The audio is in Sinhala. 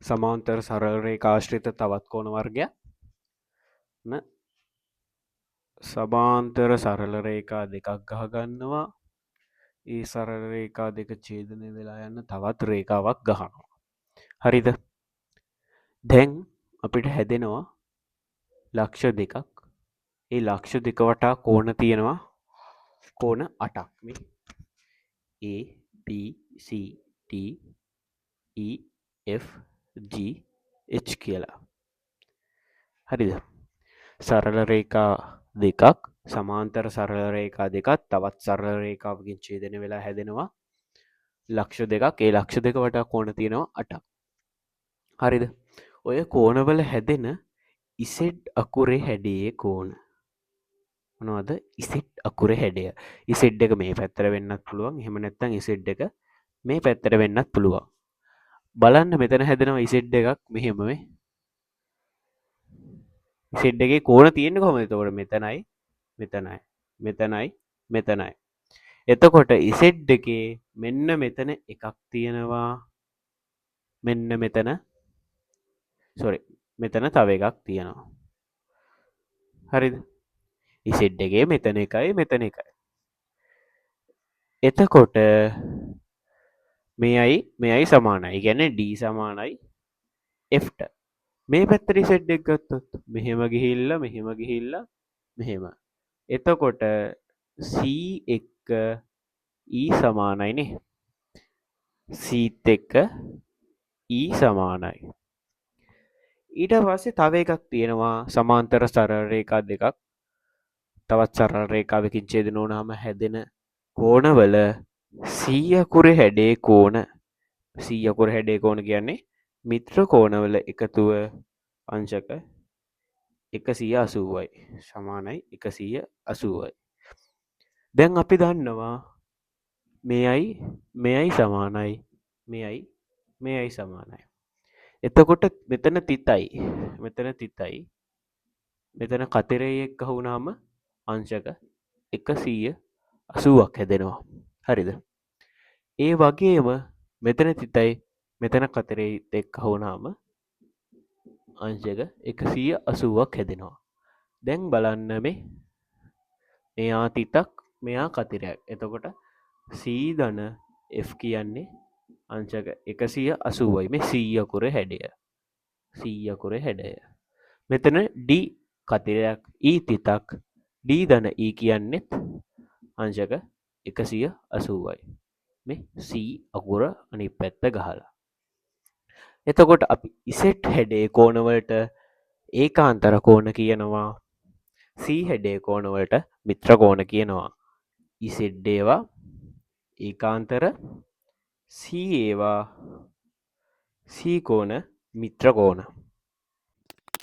සමාන්තර සරල රේඛාශ්‍රිත තවත් කෝණ වර්ගයක් සමාන්තර සරල රේඛා දෙකක් ගහගන්නවා. ඒ සරල රේඛා දෙක ඡේදනය වෙලා යන තවත් රේඛාවක් ගහනවා. හරිද? දැන් අපිට හැදෙනවා ලක්ෂ දෙකක්. ඒ ලක්ෂ දෙක වටා කෝණ තියෙනවා කෝණ 8ක් මේ A B C D E F G H කියලා. හරිද? සරල රේඛා දෙකක් සමාන්තර සරල රේඛා දෙකක් තවත් සරල රේඛාවකින් ඡේදනය වෙලා හැදෙනවා ලක්ෂ දෙකක්. ඒ ලක්ෂ දෙක වටා කෝණ තියෙනවා 8ක්. හරිද? ඔය කෝණවල හැදෙන ඉසෙඩ් අකුරේ හැඩයේ කෝණ මොනවද? ඉසෙඩ් අකුරේ හැඩය. ඉසෙඩ් එක මේ පැත්තට වෙන්නත් පුළුවන්. එහෙම නැත්නම් ඉසෙඩ් එක මේ පැත්තට වෙන්නත් පුළුවන්. බලන්න මෙතන හැදෙනවා ඉසෙඩ් එකක් මෙහෙම මේ. ඉසෙඩ් එකේ කෝණ තියෙන්නේ කොහොමද? එතකොට මෙතනයි මෙතනයි මෙතනයි මෙතනයි. එතකොට ඉසෙඩ් එකේ මෙන්න මෙතන එකක් තියෙනවා. මෙන්න මෙතන මෙතන තව එකක් තියෙනවා. හරිද? ඉසෙඩ් එකේ මෙතන එකයි මෙතන එකයි. එතකොට මෙයයි සමානයි. ඒ කියන්නේ D සමානයි F ට. මේ පැත්තට ඉසෙඩ් එක ගත්තොත් මෙහෙම ගිහිල්ලා මෙහෙම ගිහිල්ලා මෙහෙම. එතකොට C එක්ක E සමානයි නේ. C එක්ක E සමානයි. ඊට පස්සේ තව එකක් තියෙනවා සමාන්තර සරල රේඛා දෙකක් තවත් සරල රේඛාවකින් ඡේදන වුණාම හැදෙන කෝණවල C අකුරේ හැඩේ කෝණ. C අකුරේ හැඩේ කෝණ කියන්නේ මිත්‍ර කෝණවල එකතුව අංශක 180යි සමානයි 180යි. දැන් අපි දන්නවා මෙයයි සමානයි මෙයයි සමානයි. එතකොට මෙතන තිතයි මෙතන කතරේ එක්ක වුණාම අංශක 180ක් හැදෙනවා. හරිද? ඒ වගේම මෙතන තිතයි මෙතන කතරේ එක්ක වුණාම අංශක 180ක් හැදෙනවා. දැන් බලන්න මෙයා තිතක් මෙයා කතරයක්. එතකොට C ධන F කියන්නේ අංශක 180යි. මේ C අකුරේ හැඩය. මෙතන D කතරයක් E තිතක් D ධන E කියන්නේත් අංශක 180යි. මේ C අකුර අනිත් පැත්ත ගහලා. එතකොට අපි ඉසෙට් හැඩේ කෝණවලට ඒකාන්තර කෝණ කියනවා. C හැඩේ කෝණවලට මිත්‍ර කෝණ කියනවා. ඉසෙට් ඒවා ඒකාන්තර C ඒවා C කෝණ මිත්‍ර කෝණ.